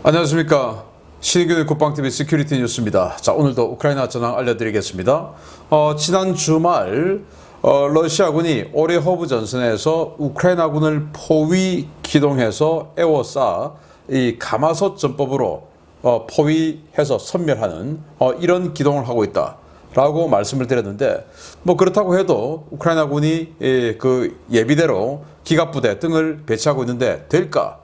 안녕하십니까. 신의균의 국방TV 시큐리티 뉴스입니다. 자, 오늘도 우크라이나 전황 알려드리겠습니다. 지난 주말 러시아군이 오레호브 전선에서 우크라이나군을 포위 기동해서 에워싸 이 가마솥 전법으로 포위해서 섬멸하는 이런 기동을 하고 있다 라고 말씀을 드렸는데, 뭐 그렇다고 해도 우크라이나군이 그 예비대로 기갑부대 등을 배치하고 있는데 될까?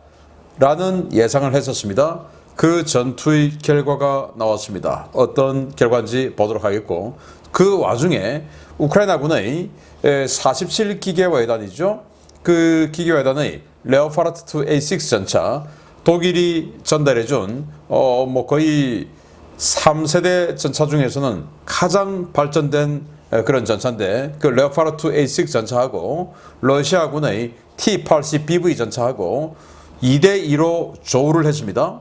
라는 예상을 했었습니다. 그 전투의 결과가 나왔습니다. 어떤 결과인지 보도록 하겠고, 그 와중에 우크라이나군의 47기계화단이죠. 그 기계화단의 레오파르트 2 A6 전차, 독일이 전달해준 뭐 거의 3세대 전차 중에서는 가장 발전된 그런 전차인데, 그 레오파르트 A6 전차하고 러시아군의 T-80BV 전차하고 2대2로 조우를 했습니다.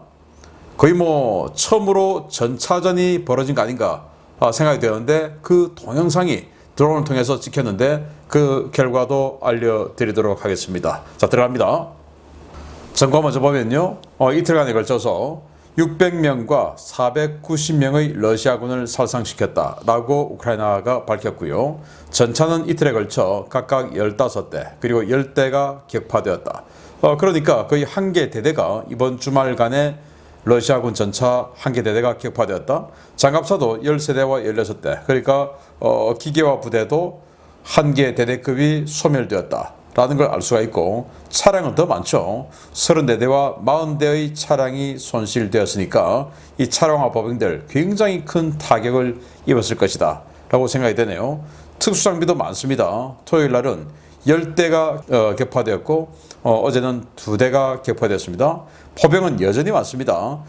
거의 뭐 처음으로 전차전이 벌어진 거 아닌가 생각이 되었는데, 그 동영상이 드론을 통해서 찍혔는데 그 결과도 알려드리도록 하겠습니다. 자, 들어갑니다. 전과 먼저 보면요, 이틀간에 걸쳐서 600명과 490명의 러시아군을 살상시켰다라고 우크라이나가 밝혔고요. 전차는 이틀에 걸쳐 각각 15대 그리고 10대가 격파되었다. 그러니까 거의 한 개 대대가 이번 주말간에 러시아군 전차 한 개 대대가 격파되었다. 장갑차도 13대와 16대, 그러니까 기계화 부대도 한 개 대대급이 소멸되었다 라는 걸 알 수가 있고, 차량은 더 많죠. 34대와 40대의 차량이 손실되었으니까 이 차량화 법인들 굉장히 큰 타격을 입었을 것이다 라고 생각이 되네요. 특수장비도 많습니다. 토요일 날은 10대가 격파되었고, 어제는 2대가 격파되었습니다. 포병은 여전히 많습니다.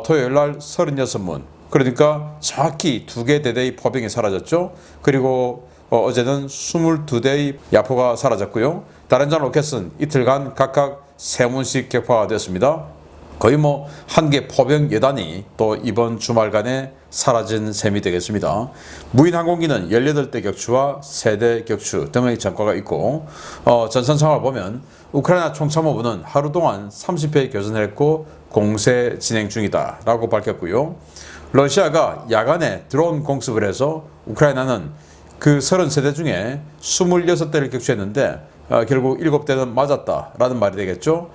토요일 날 36문, 그러니까 정확히 2개 대대의 포병이 사라졌죠. 그리고 어제는 22대의 야포가 사라졌고요. 다른 장 로켓은 이틀간 각각 3문씩 격파가 되었습니다. 거의 뭐 한 개 포병 여단이 또 이번 주말간에 사라진 셈이 되겠습니다. 무인 항공기는 18대 격추와 3대 격추 등의 전과가 있고, 전선 상황을 보면 우크라이나 총참모부는 하루 동안 30회 교전을 했고 공세 진행 중이다 라고 밝혔고요. 러시아가 야간에 드론 공습을 해서 우크라이나는 그 33대 중에 26대를 격추했는데 결국 7대는 맞았다라는 말이 되겠죠.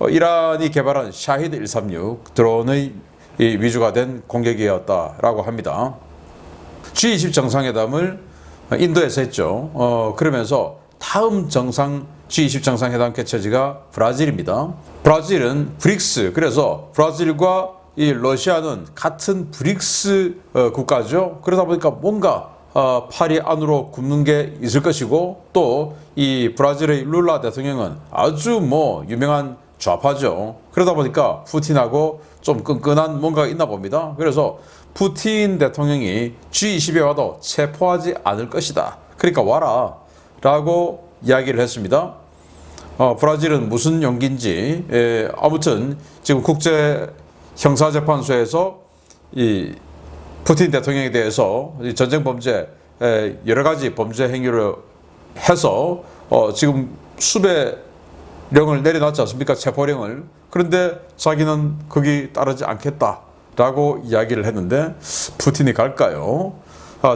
이란이 개발한 샤히드 136 드론의 위주가 된 공격이었다라고 합니다. G20 정상회담을 인도에서 했죠. 그러면서 다음 G20 정상회담 개최지가 브라질입니다. 브라질은 브릭스, 그래서 브라질과 이 러시아는 같은 브릭스 국가죠. 그러다 보니까 뭔가 팔이 안으로 굽는 게 있을 것이고, 또 이 브라질의 룰라 대통령은 아주 뭐 유명한 좌파죠. 그러다 보니까 푸틴하고 좀 끈끈한 뭔가가 있나 봅니다. 그래서 푸틴 대통령이 G20에 와도 체포하지 않을 것이다, 그러니까 와라 라고 이야기를 했습니다. 브라질은 무슨 용기인지, 아무튼 지금 국제 형사재판소에서 이 푸틴 대통령에 대해서 전쟁 범죄 여러 가지 범죄 행위를 해서 지금 수배령을 내려놨지 않습니까? 체포령을. 그런데 자기는 거기 따르지 않겠다라고 이야기를 했는데 푸틴이 갈까요?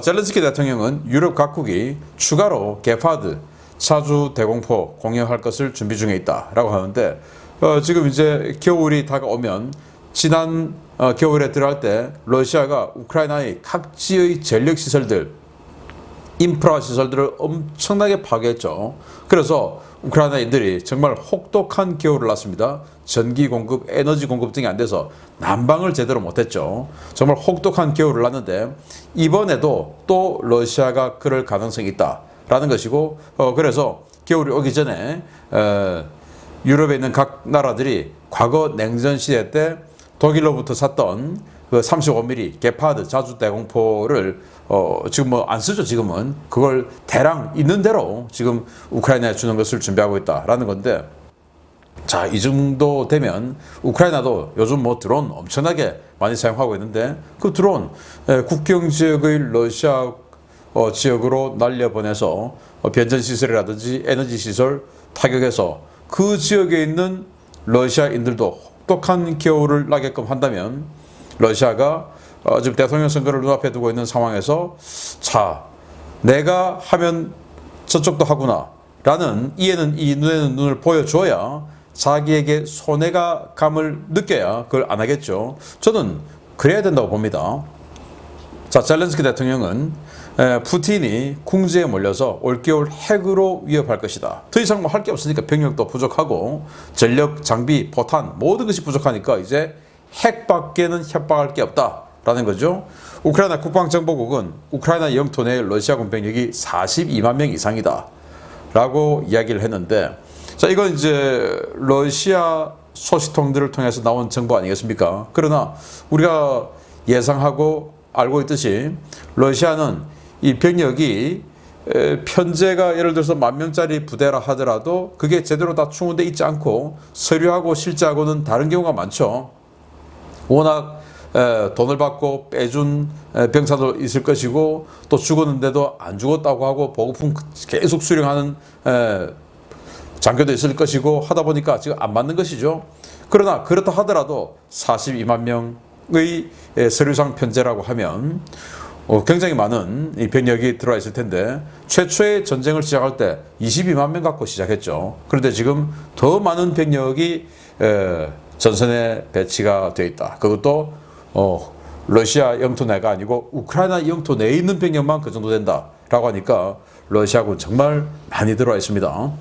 젤렌스키 대통령은 유럽 각국이 추가로 게파드 차주 대공포 공유할 것을 준비 중에 있다라고 하는데, 지금 이제 겨울이 다가오면 지난 겨울에 들어갈 때 러시아가 우크라이나의 각지의 전력시설들, 인프라 시설들을 엄청나게 파괴했죠. 그래서 우크라이나인들이 정말 혹독한 겨울을 났습니다. 전기 공급, 에너지 공급 등이 안 돼서 난방을 제대로 못했죠. 정말 혹독한 겨울을 났는데 이번에도 또 러시아가 그럴 가능성이 있다라는 것이고, 그래서 겨울이 오기 전에 유럽에 있는 각 나라들이 과거 냉전 시대 때 독일로부터 샀던 그 35mm 게파드 자주 대공포를 지금 뭐 안 쓰죠. 지금은 그걸 대량 있는 대로 지금 우크라이나에 주는 것을 준비하고 있다라는 건데, 자, 이 정도 되면 우크라이나도 요즘 뭐 드론 엄청나게 많이 사용하고 있는데, 그 드론 국경 지역의 러시아 지역으로 날려보내서 변전시설이라든지 에너지 시설 타격해서 그 지역에 있는 러시아인들도 혹독한 겨울을 나게끔 한다면 러시아가 지금 대통령 선거를 눈앞에 두고 있는 상황에서 자, 내가 하면 저쪽도 하구나 라는 이에는 이 눈에는 눈을 보여줘야 자기에게 손해가 감을 느껴야 그걸 안 하겠죠. 저는 그래야 된다고 봅니다. 자, 젤렌스키 대통령은 푸틴이 궁지에 몰려서 올겨울 핵으로 위협할 것이다. 더 이상 뭐 할 게 없으니까 병력도 부족하고 전력, 장비, 포탄 모든 것이 부족하니까 이제 핵밖에는 협박할 게 없다라는 거죠. 우크라이나 국방정보국은 우크라이나 영토 내 러시아군 병력이 42만 명 이상이다 라고 이야기를 했는데, 자, 이건 이제 러시아 소식통들을 통해서 나온 정보 아니겠습니까? 그러나 우리가 예상하고 알고 있듯이 러시아는 이 병력이 편제가 예를 들어서 10,000명짜리 부대라 하더라도 그게 제대로 다 충원돼 있지 않고 서류하고 실제하고는 다른 경우가 많죠. 워낙 돈을 받고 빼준 병사도 있을 것이고 또 죽었는데도 안 죽었다고 하고 보급품 계속 수령하는 장교도 있을 것이고 하다 보니까 지금 안 맞는 것이죠. 그러나 그렇다 하더라도 42만 명의 서류상 편제라고 하면 굉장히 많은 이 병력이 들어와 있을 텐데, 최초의 전쟁을 시작할 때 22만 명 갖고 시작했죠. 그런데 지금 더 많은 병력이 전선에 배치가 되어 있다. 그것도 러시아 영토 내가 아니고 우크라이나 영토 내에 있는 병력만 그 정도 된다라고 하니까 러시아군 정말 많이 들어와 있습니다.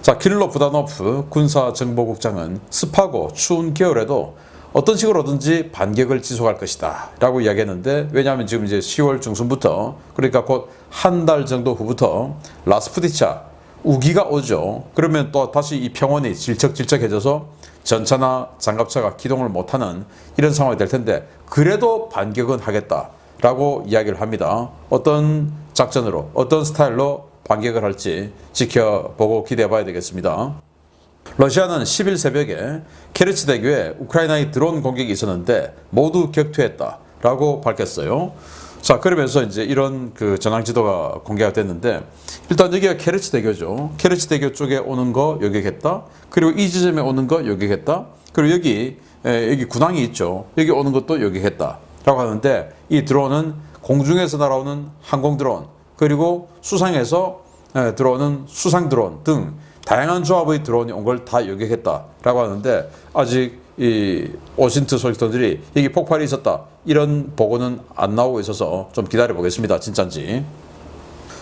자, 키릴로 부다노프 군사정보국장은 습하고 추운 겨울에도 어떤 식으로든지 반격을 지속할 것이다 라고 이야기했는데, 왜냐하면 지금 이제 10월 중순부터, 그러니까 곧 한 달 정도 후부터 라스푸티차 우기가 오죠. 그러면 또 다시 이 평원이 질척질척해져서 전차나 장갑차가 기동을 못하는 이런 상황이 될 텐데, 그래도 반격은 하겠다라고 이야기를 합니다. 어떤 작전으로, 어떤 스타일로 반격을 할지 지켜보고 기대해봐야 되겠습니다. 러시아는 10일 새벽에 케르치 대교에 우크라이나의 드론 공격이 있었는데 모두 격퇴했다라고 밝혔어요. 자, 그러면서 이제 이런 그 전황 지도가 공개가 됐는데, 일단 여기가 케르치 대교죠. 케르치 대교 쪽에 오는 거 요격했다. 그리고 이 지점에 오는 거 요격했다. 그리고 여기 군항이 있죠. 여기 오는 것도 요격했다라고 하는데, 이 드론은 공중에서 날아오는 항공 드론, 그리고 수상에서 들어오는 수상 드론 등 다양한 조합의 드론이 온 걸 다 요격했다라고 하는데, 아직 이 오신트 소식통들이 여기 폭발이 있었다 이런 보고는 안 나오고 있어서 좀 기다려 보겠습니다. 진짜인지.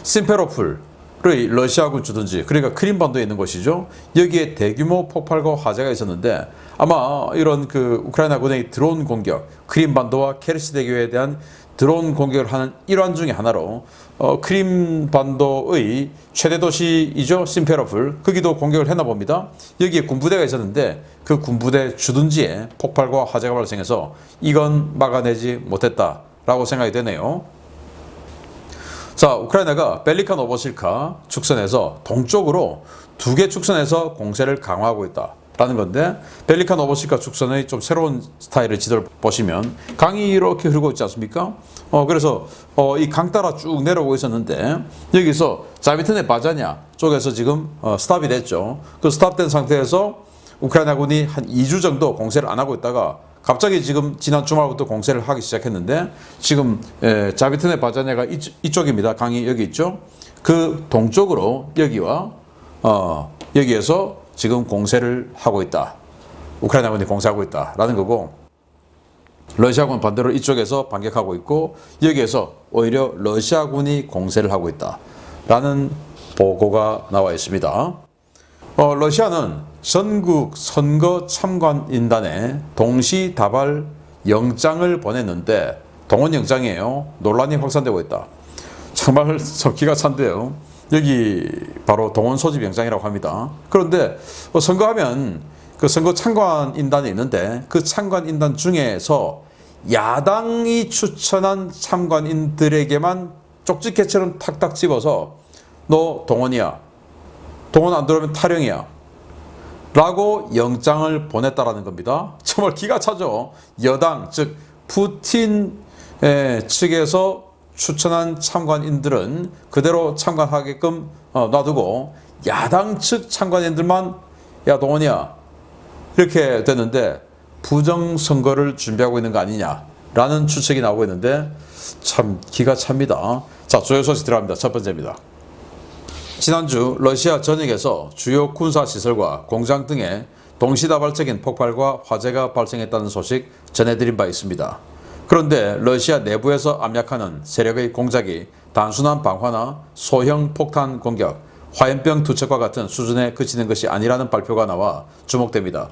심페로폴의 러시아군 주둔지, 그러니까 크림반도에 있는 곳이죠. 여기에 대규모 폭발과 화재가 있었는데, 아마 이런 그 우크라이나군의 드론 공격, 크림반도와 케르치 대교에 대한 드론 공격을 하는 일환 중에 하나로 크림반도의 최대 도시이죠. 심페로폴, 거기도 공격을 했나 봅니다. 여기에 군부대가 있었는데 그 군부대 주둔지에 폭발과 화재가 발생해서 이건 막아내지 못했다라고 생각이 되네요. 자, 우크라이나가 벨리카 노보실카 축선에서 동쪽으로 2개 축선에서 공세를 강화하고 있다 라는 건데, 벨리카 노보실카 축선의 좀 새로운 스타일의 지도를 보시면 강이 이렇게 흐르고 있지 않습니까? 그래서 이 강 따라 쭉 내려오고 있었는데, 여기서 자비트네 바자냐 쪽에서 지금 스탑이 됐죠. 그 스탑된 상태에서 우크라이나군이 한 2주 정도 공세를 안 하고 있다가 갑자기 지금 지난 주말부터 공세를 하기 시작했는데, 지금 자비트네 바자냐가 이쪽입니다. 강이 여기 있죠. 그 동쪽으로 여기와 여기에서 지금 공세를 하고 있다. 우크라이나군이 공세하고 있다라는 거고, 러시아군 반대로 이쪽에서 반격하고 있고, 여기에서 오히려 러시아군이 공세를 하고 있다라는 보고가 나와 있습니다. 러시아는 전국 선거 참관인단에 동시다발 영장을 보냈는데, 동원 영장이에요. 논란이 확산되고 있다. 정말 기가 찬데요. 여기 바로 동원 소집 영장이라고 합니다. 그런데 선거하면 그 선거 참관인단이 있는데, 그 참관인단 중에서 야당이 추천한 참관인들에게만 쪽집게처럼 탁탁 집어서 너 동원이야, 동원 안 들어오면 탈영이야 라고 영장을 보냈다라는 겁니다. 정말 기가 차죠. 여당, 즉 푸틴 측에서 추천한 참관인들은 그대로 참관하게끔 놔두고, 야당 측 참관인들만 야 동원이야, 이렇게 됐는데 부정선거를 준비하고 있는 거 아니냐라는 추측이 나오고 있는데 참 기가 찹니다. 자, 주요 소식 들어갑니다. 첫 번째입니다. 지난주 러시아 전역에서 주요 군사시설과 공장 등에 동시다발적인 폭발과 화재가 발생했다는 소식 전해드린 바 있습니다. 그런데 러시아 내부에서 압력하는 세력의 공작이 단순한 방화나 소형 폭탄 공격, 화염병 투척과 같은 수준에 그치는 것이 아니라는 발표가 나와 주목됩니다.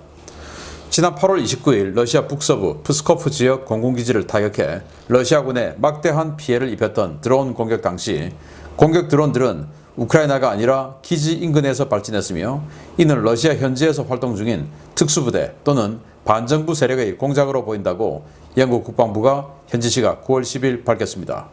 지난 8월 29일 러시아 북서부 프스코프 지역 공군기지를 타격해 러시아군에 막대한 피해를 입혔던 드론 공격 당시 공격 드론들은 우크라이나가 아니라 기지 인근에서 발진했으며 이는 러시아 현지에서 활동 중인 특수부대 또는 반정부 세력의 공작으로 보인다고 영국 국방부가 현지 시각 9월 10일 밝혔습니다.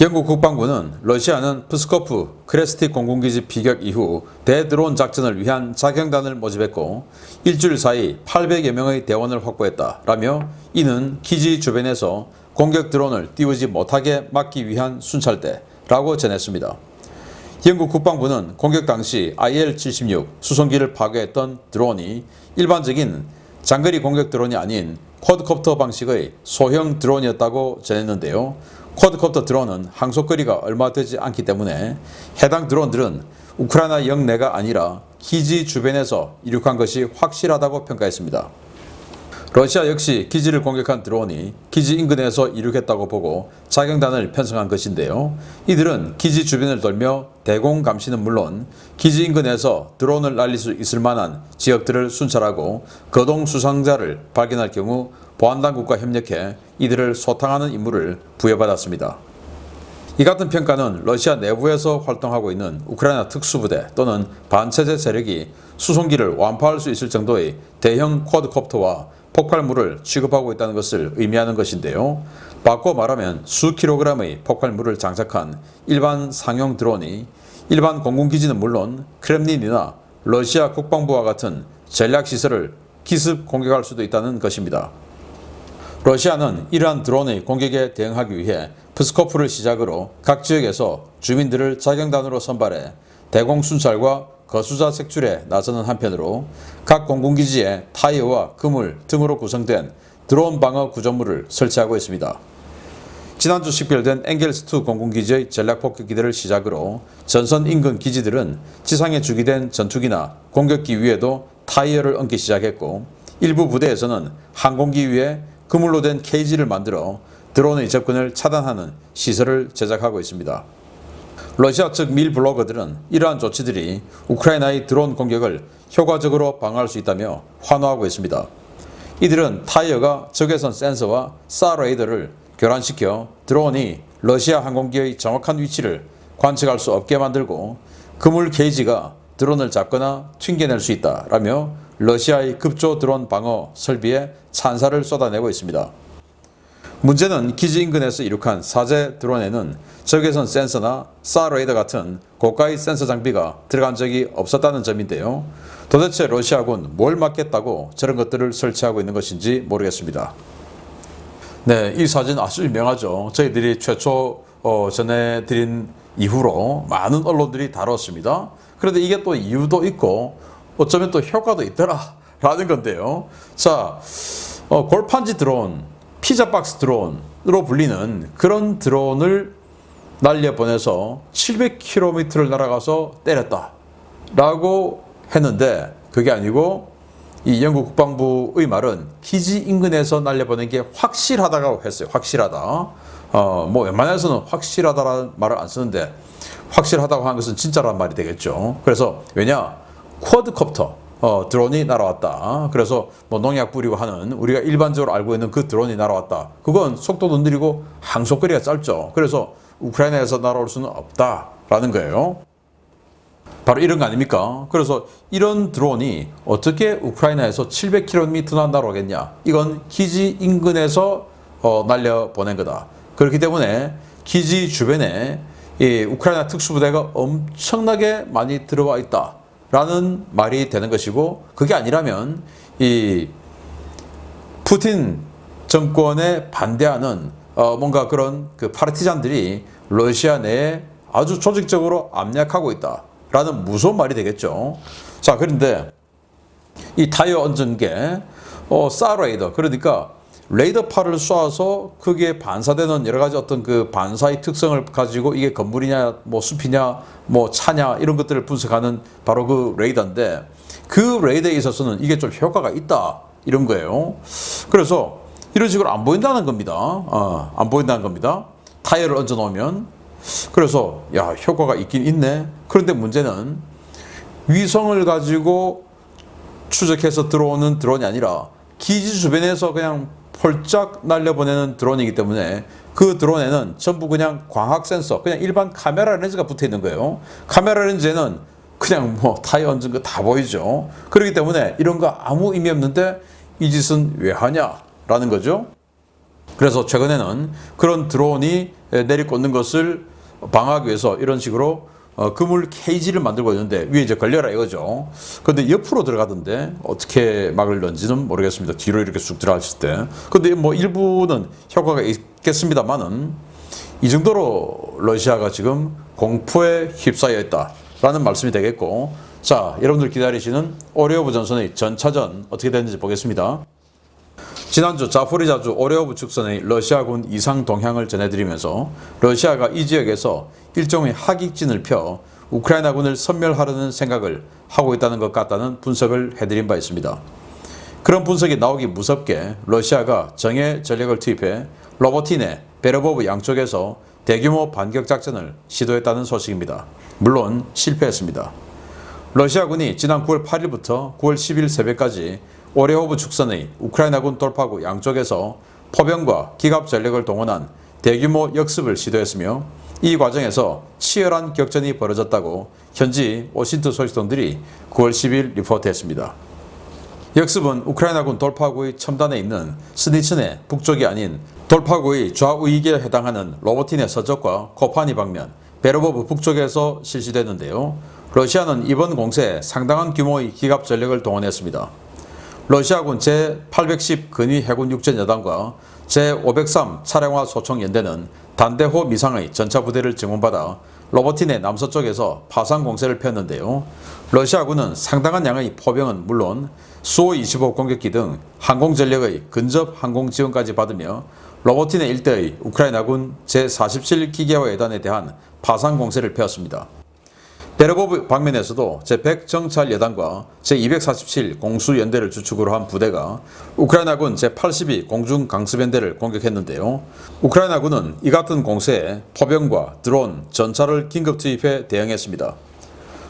영국 국방부는 러시아는 프스코프 크레스티 공군기지 피격 이후 대드론 작전을 위한 자경단을 모집했고 일주일 사이 800여 명의 대원을 확보했다라며 이는 기지 주변에서 공격 드론을 띄우지 못하게 막기 위한 순찰대라고 전했습니다. 영국 국방부는 공격 당시 IL-76 수송기를 파괴했던 드론이 일반적인 장거리 공격 드론이 아닌 쿼드콥터 방식의 소형 드론이었다고 전했는데요. 쿼드콥터 드론은 항속거리가 얼마 되지 않기 때문에 해당 드론들은 우크라이나 영내가 아니라 기지 주변에서 이륙한 것이 확실하다고 평가했습니다. 러시아 역시 기지를 공격한 드론이 기지 인근에서 이륙했다고 보고 자경단을 편성한 것인데요. 이들은 기지 주변을 돌며 대공 감시는 물론 기지 인근에서 드론을 날릴 수 있을 만한 지역들을 순찰하고 거동 수상자를 발견할 경우 보안당국과 협력해 이들을 소탕하는 임무를 부여받았습니다. 이 같은 평가는 러시아 내부에서 활동하고 있는 우크라이나 특수부대 또는 반체제 세력이 수송기를 완파할 수 있을 정도의 대형 쿼드콥터와 폭발물을 취급하고 있다는 것을 의미하는 것인데요. 바꿔 말하면 수 킬로그램의 폭발물을 장착한 일반 상용 드론이 일반 공군기지는 물론 크렘린이나 러시아 국방부와 같은 전략시설을 기습 공격할 수도 있다는 것입니다. 러시아는 이러한 드론의 공격에 대응하기 위해 프스코프를 시작으로 각 지역에서 주민들을 자경단으로 선발해 대공 순찰과 거수자 색출에 나서는 한편으로 각 공군기지에 타이어와 그물 등으로 구성된 드론 방어 구조물을 설치하고 있습니다. 지난주 식별된 엥겔스2 공군기지의 전략폭격기들을 시작으로 전선 인근 기지들은 지상에 주기된 전투기나 공격기 위에도 타이어를 얹기 시작했고 일부 부대에서는 항공기 위에 그물로 된 케이지를 만들어 드론의 접근을 차단하는 시설을 제작하고 있습니다. 러시아 측 밀 블로거들은 이러한 조치들이 우크라이나의 드론 공격을 효과적으로 방어할 수 있다며 환호하고 있습니다. 이들은 타이어가 적외선 센서와 사 레이더를 교란시켜 드론이 러시아 항공기의 정확한 위치를 관측할 수 없게 만들고 그물 케이지가 드론을 잡거나 튕겨낼 수 있다라며 러시아의 급조 드론 방어 설비에 찬사를 쏟아내고 있습니다. 문제는 기지 인근에서 이륙한 사제 드론에는 적외선 센서나 사 레이더 같은 고가의 센서 장비가 들어간 적이 없었다는 점인데요. 도대체 러시아군 뭘 막겠다고 저런 것들을 설치하고 있는 것인지 모르겠습니다. 네, 이 사진 아주 유명하죠. 저희들이 최초 전해드린 이후로 많은 언론들이 다뤘습니다. 그런데 이게 또 이유도 있고 어쩌면 또 효과도 있더라 라는 건데요. 자, 골판지 드론, 피자박스 드론으로 불리는 그런 드론을 날려보내서 700km를 날아가서 때렸다 라고 했는데 그게 아니고 이 영국 국방부의 말은 기지 인근에서 날려보낸 게 확실하다고 했어요. 확실하다. 뭐 웬만해서는 확실하다라는 말을 안 쓰는데 확실하다고 하는 것은 진짜란 말이 되겠죠. 그래서 왜냐? 쿼드콥터 드론이 날아왔다. 그래서 뭐 농약 뿌리고 하는 우리가 일반적으로 알고 있는 그 드론이 날아왔다. 그건 속도도 느리고 항속거리가 짧죠. 그래서 우크라이나에서 날아올 수는 없다라는 거예요. 바로 이런 거 아닙니까? 그래서 이런 드론이 어떻게 우크라이나에서 700km나 날아오겠냐? 이건 기지 인근에서 날려보낸 거다. 그렇기 때문에 기지 주변에 이 우크라이나 특수부대가 엄청나게 많이 들어와 있다. 라는 말이 되는 것이고 그게 아니라면 이 푸틴 정권에 반대하는 뭔가 그런 그 파르티잔들이 러시아 내에 아주 조직적으로 압력하고 있다라는 무서운 말이 되겠죠. 자, 그런데 이 타이어 얹은 게 사 레이더, 그러니까 레이더파를 쏴서 그게 반사되는 여러 가지 어떤 그 반사의 특성을 가지고 이게 건물이냐 뭐 숲이냐 뭐 차냐 이런 것들을 분석하는 바로 그 레이더인데, 그 레이더에 있어서는 이게 좀 효과가 있다 이런 거예요. 그래서 이런 식으로 안 보인다는 겁니다. 안 보인다는 겁니다. 타이어를 얹어 놓으면. 그래서 야, 효과가 있긴 있네. 그런데 문제는 위성을 가지고 추적해서 들어오는 드론이 아니라 기지 주변에서 그냥 폴짝 날려보내는 드론이기 때문에 그 드론에는 전부 그냥 광학 센서, 그냥 일반 카메라 렌즈가 붙어 있는 거예요. 카메라 렌즈에는 그냥 뭐 타이어 얹은 거 다 보이죠. 그렇기 때문에 이런 거 아무 의미 없는데 이 짓은 왜 하냐라는 거죠. 그래서 최근에는 그런 드론이 내리꽂는 것을 방어하기 위해서 이런 식으로 그물 케이지를 만들고 있는데 위에 이제 걸려라 이거죠. 근데 옆으로 들어가던데 어떻게 막을런지는 모르겠습니다. 뒤로 이렇게 쑥 들어갔을 때. 근데 뭐 일부는 효과가 있겠습니다만은 이 정도로 러시아가 지금 공포에 휩싸여 있다라는 말씀이 되겠고, 자, 여러분들 기다리시는 오레오브 전선의 전차전 어떻게 됐는지 보겠습니다. 지난주 자포리자주 오레오브 축선의 러시아군 이상 동향을 전해드리면서 러시아가 이 지역에서 일종의 하객진을 펴 우크라이나군을 섬멸하려는 생각을 하고 있다는 것 같다는 분석을 해드린 바 있습니다. 그런 분석이 나오기 무섭게 러시아가 정예 전력을 투입해 로보티네, 베르보브 양쪽에서 대규모 반격 작전을 시도했다는 소식입니다. 물론 실패했습니다. 러시아군이 지난 9월 8일부터 9월 10일 새벽까지 오레오브 축선의 우크라이나군 돌파구 양쪽에서 포병과 기갑 전력을 동원한 대규모 역습을 시도했으며, 이 과정에서 치열한 격전이 벌어졌다고 현지 오신트 소식통들이 9월 10일 리포트했습니다. 역습은 우크라이나군 돌파구의 첨단에 있는 스니츠네 북쪽이 아닌 돌파구의 좌우익에 해당하는 로보티네 서쪽과 코파니 방면, 베르보브 북쪽에서 실시됐는데요. 러시아는 이번 공세에 상당한 규모의 기갑 전력을 동원했습니다. 러시아군 제810 근위 해군 육전 여단과 제503 차량화 소총 연대는 단대호 미상의 전차 부대를 증원받아 로보티네 남서쪽에서 파상 공세를 폈는데요. 러시아군은 상당한 양의 포병은 물론 수호-25 공격기 등 항공 전력의 근접 항공 지원까지 받으며 로보티네 일대의 우크라이나군 제47 기계화 여단에 대한 파상 공세를 펴었습니다. 베르보브 방면에서도 제100 정찰 여단과 제247 공수연대를 주축으로 한 부대가 우크라이나군 제82 공중 강습연대를 공격했는데요. 우크라이나군은 이 같은 공세에 포병과 드론, 전차를 긴급 투입해 대응했습니다.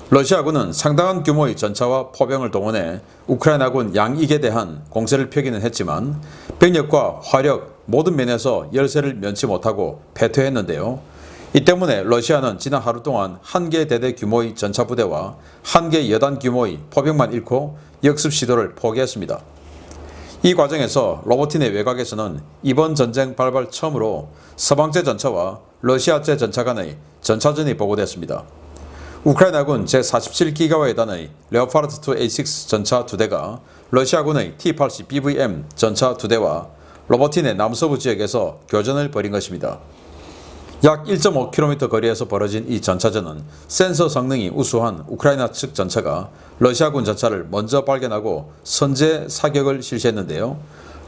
러시아군은 상당한 규모의 전차와 포병을 동원해 우크라이나군 양익에 대한 공세를 펴기는 했지만 병력과 화력 모든 면에서 열세를 면치 못하고 패퇴했는데요. 이 때문에 러시아는 지난 하루 동안 1개 대대 규모의 전차 부대와 1개 여단 규모의 포병만 잃고 역습 시도를 포기했습니다. 이 과정에서 로보티네 외곽에서는 이번 전쟁 발발 처음으로 서방제 전차와 러시아제 전차 간의 전차전이 보고됐습니다. 우크라이나군 제47 기가와 여단의 레오파르트 2A6 전차 2대가 러시아군의 T-80 BVM 전차 2대와 로보티네 남서부 지역에서 교전을 벌인 것입니다. 약 1.5km 거리에서 벌어진 이 전차전은 센서 성능이 우수한 우크라이나 측 전차가 러시아군 전차를 먼저 발견하고 선제 사격을 실시했는데요.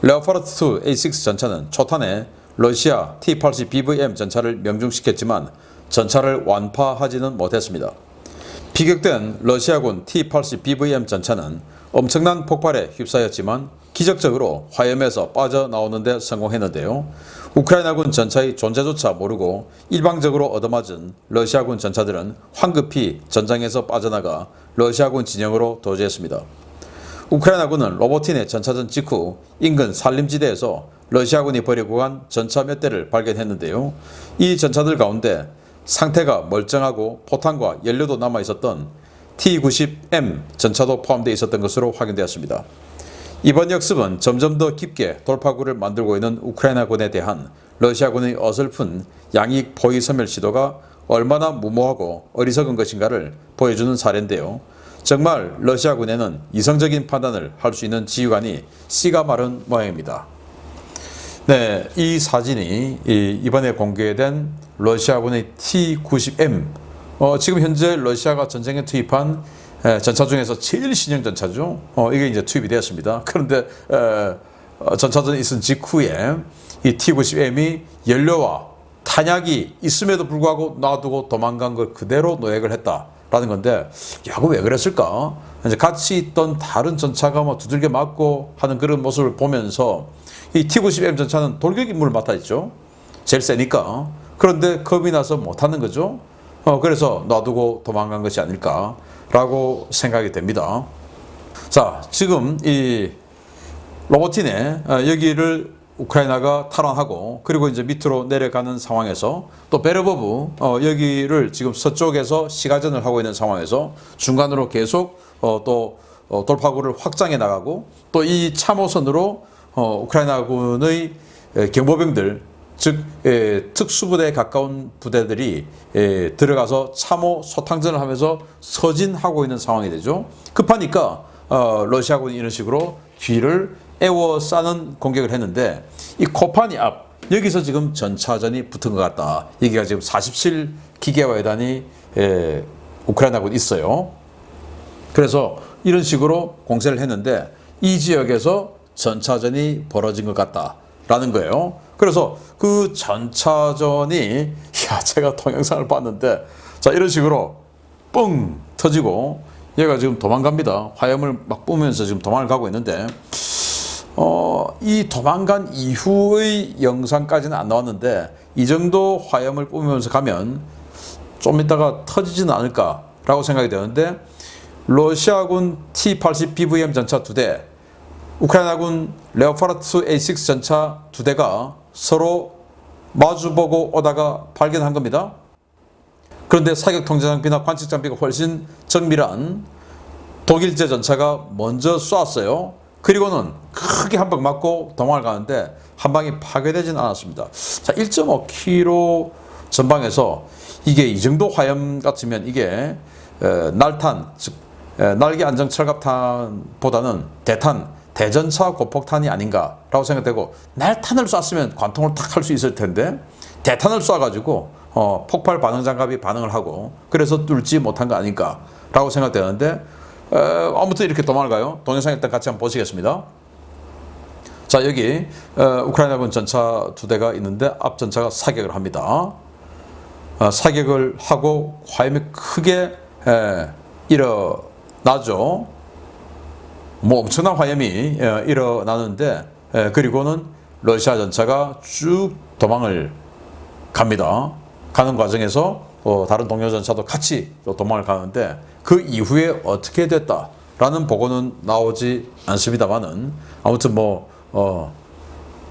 레오파르트 2 A6 전차는 초탄에 러시아 T-80 BVM 전차를 명중시켰지만 전차를 완파하지는 못했습니다. 비격된 러시아군 T-80 BVM 전차는 엄청난 폭발에 휩싸였지만 기적적으로 화염에서 빠져나오는 데 성공했는데요. 우크라이나군 전차의 존재조차 모르고 일방적으로 얻어맞은 러시아군 전차들은 황급히 전장에서 빠져나가 러시아군 진영으로 도주했습니다. 우크라이나군은 로보티네 전차전 직후 인근 산림지대에서 러시아군이 버리고 간 전차 몇 대를 발견했는데요. 이 전차들 가운데 상태가 멀쩡하고 포탄과 연료도 남아있었던 T-90M 전차도 포함되어 있었던 것으로 확인되었습니다. 이번 역습은 점점 더 깊게 돌파구를 만들고 있는 우크라이나군에 대한 러시아군의 어설픈 양익 포위 섬멸 시도가 얼마나 무모하고 어리석은 것인가를 보여주는 사례인데요. 정말 러시아군에는 이성적인 판단을 할 수 있는 지휘관이 씨가 마른 모양입니다. 네, 이 사진이 이번에 공개된 러시아군의 T-90M 지금 현재 러시아가 전쟁에 투입한 전차 중에서 제일 신형 전차죠. 이게 이제 투입이 되었습니다. 그런데 전차전이 있은 직후에 이 T-90M이 연료와 탄약이 있음에도 불구하고 놔두고 도망간 걸 그대로 노획을 했다라는 건데, 야, 그거 왜 그랬을까? 이제 같이 있던 다른 전차가 뭐 두들겨 맞고 하는 그런 모습을 보면서 이 T-90M 전차는 돌격 임무를 맡아 있죠. 제일 세니까. 그런데 겁이 나서 못 하는 거죠. 그래서 놔두고 도망간 것이 아닐까라고 생각이 됩니다. 자, 지금 이 로보틴에 여기를 우크라이나가 탈환하고, 그리고 이제 밑으로 내려가는 상황에서 또 베르보브 여기를 지금 서쪽에서 시가전을 하고 있는 상황에서 중간으로 계속 또 돌파구를 확장해 나가고, 또 이 참호선으로 우크라이나군의 경보병들, 즉 특수부대에 가까운 부대들이 들어가서 참호 소탕전을 하면서 서진하고 있는 상황이 되죠. 급하니까 러시아군이 이런 식으로 뒤를 에워싸는 공격을 했는데, 이 코파니 앞 여기서 지금 전차전이 붙은 것 같다. 여기가 지금 47기계화단이 우크라이나군이 있어요. 그래서 이런 식으로 공세를 했는데 이 지역에서 전차전이 벌어진 것 같다라는 거예요. 그래서 그 전차전이, 제가 동영상을 봤는데, 자, 이런 식으로 뻥 터지고 얘가 지금 도망갑니다. 화염을 막 뿜으면서 지금 도망을 가고 있는데, 이 도망간 이후의 영상까지는 안 나왔는데, 이 정도 화염을 뿜으면서 가면 좀 이따가 터지지는 않을까라고 생각이 되는데, 러시아군 T-80BVM 전차 2대, 우크라이나군 레오파르트 A6 전차 2대가 서로 마주보고 오다가 발견한 겁니다. 그런데 사격 통제 장비나 관측 장비가 훨씬 정밀한 독일제 전차가 먼저 쐈어요. 그리고는 크게 한 방 맞고 도망을 가는데 한 방이 파괴되지는 않았습니다. 자, 1.5km 전방에서 이게 이 정도 화염 같으면 이게 날탄, 즉 날개 안정 철갑탄보다는 대탄, 대전차 고폭탄이 아닌가라고 생각되고, 날탄을 쐈으면 관통을 탁 할 수 있을 텐데 대탄을 쏴가지고 폭발 반응 장갑이 반응을 하고 그래서 뚫지 못한 거 아닐까라고 생각되는데, 아무튼 이렇게 도망을 가요. 동영상 일단 같이 한번 보시겠습니다. 자, 여기 우크라이나군 전차 2대가 있는데 앞 전차가 사격을 합니다. 사격을 하고 화염이 크게 일어나죠. 뭐 엄청난 화염이 일어나는데, 그리고는 러시아 전차가 쭉 도망을 갑니다. 가는 과정에서 다른 동료 전차도 같이 도망을 가는데, 그 이후에 어떻게 됐다라는 보고는 나오지 않습니다만은, 아무튼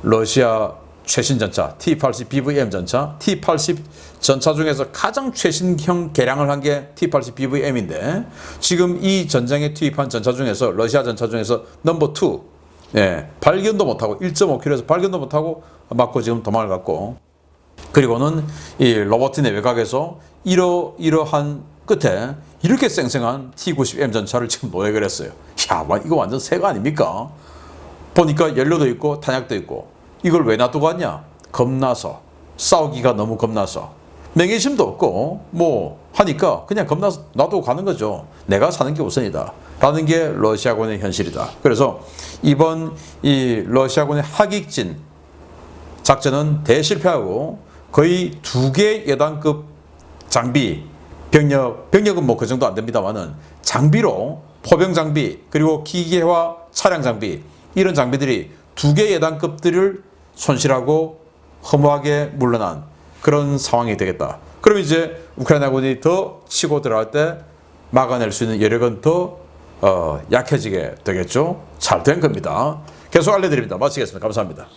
러시아 최신 전차 T-80BVM 전차, T-80 전차 중에서 가장 최신형 개량을 한 게 T-80BVM인데, 지금 이 전쟁에 투입한 전차 중에서, 러시아 전차 중에서 넘버 2, 발견도 못하고 1.5km에서 발견도 못하고 맞고 지금 도망을 갔고, 그리고는 이 로보틴의 외곽에서 이러한 끝에 이렇게 쌩쌩한 T-90M 전차를 지금 노획을 했어요. 야, 이거 완전 새거 아닙니까? 보니까 연료도 있고 탄약도 있고, 이걸 왜 놔두고 왔냐? 겁나서, 싸우기가 너무 겁나서, 명예심도 없고 하니까 그냥 겁나서 놔두고 가는 거죠. 내가 사는 게 우선이다 라는 게 러시아군의 현실이다. 그래서 이번 이 러시아군의 하객진 작전은 대실패하고, 거의 2개 여단급 장비, 병력은 그 정도 안 됩니다만은 장비로, 포병 장비 그리고 기계화 차량 장비, 이런 장비들이 2개 여단급들을 손실하고 허무하게 물러난 그런 상황이 되겠다. 그럼 이제 우크라이나군이 더 치고 들어갈 때 막아낼 수 있는 여력은 더 약해지게 되겠죠. 잘 된 겁니다. 계속 알려드립니다. 마치겠습니다. 감사합니다.